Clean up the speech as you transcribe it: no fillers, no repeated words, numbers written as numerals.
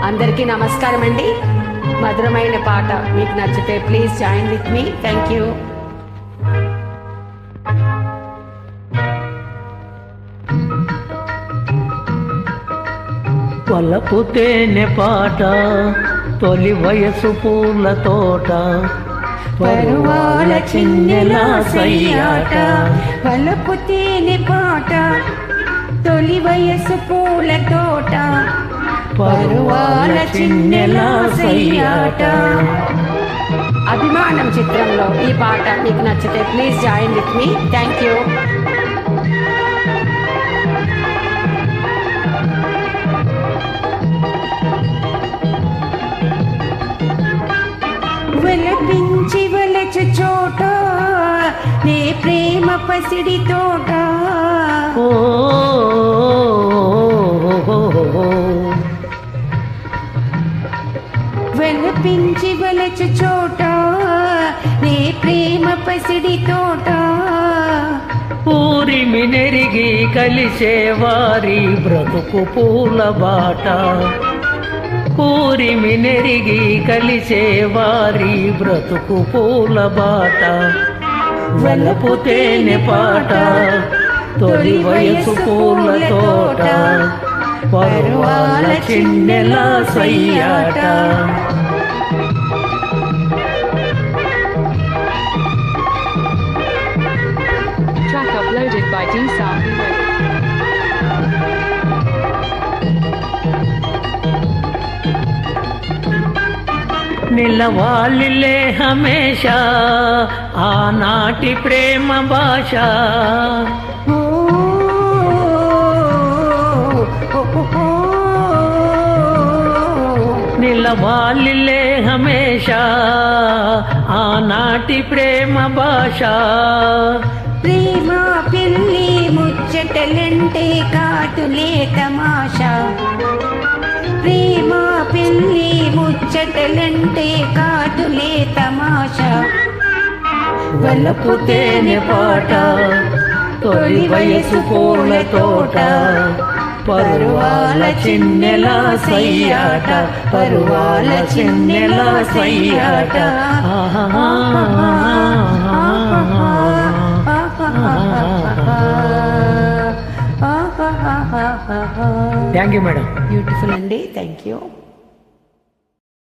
అందరికీ నమస్కారం అండి. మధురమైన పాట మీకు నచ్చితే please join with me. Thank you. వలపు తేనె పాట తొలి వయసు పూల తోట పరువాల చిన్నెల సయ్యాట. వలపు తేనె పాట తొలి వయసు పూల తోట పరువాల చిన్నెల సయ్యాట. అభిమానం చిత్రంలో ఈ పాట మీకు నచ్చితే please join with me. Thank you. వలపించి వలచ చోట నే ప్రేమ పసిడి తోట. వలపించి వలచ చోట నే ప్రేమ పసిడి తోట. ఊరిమి నెరిగి కలిసే వారి బ్రతుకు పూల బాట. ఊరిమి నెరిగి కలిసే వారి బ్రతుకు పూల బాట. వలపు తేనె పాట తొలి వయసు పూల తోట పరువాల చిన్నెల సయ్యాట. Track uploaded by D-Sound. నిలవాలిలే హమేషా ఆనాటి ప్రేమ భాష. నిలవాలిలే హమేషా ఆనాటి ప్రేమ భాష. ప్రేమ పిల్లి ముచ్చటలంటే కాటులే తమాషా. ప్రేమ పిల్లి ముచ్చటలంటే కాటులే తమాషా. వలపు తేనె పాట తొలి వయసు పూల తోట పరువాల చిన్నెల సయ్యాట. పరువాల చిన్నెల సయ్యాట. Thank you madam. బ్యూటిఫుల్ అండి. Thank you.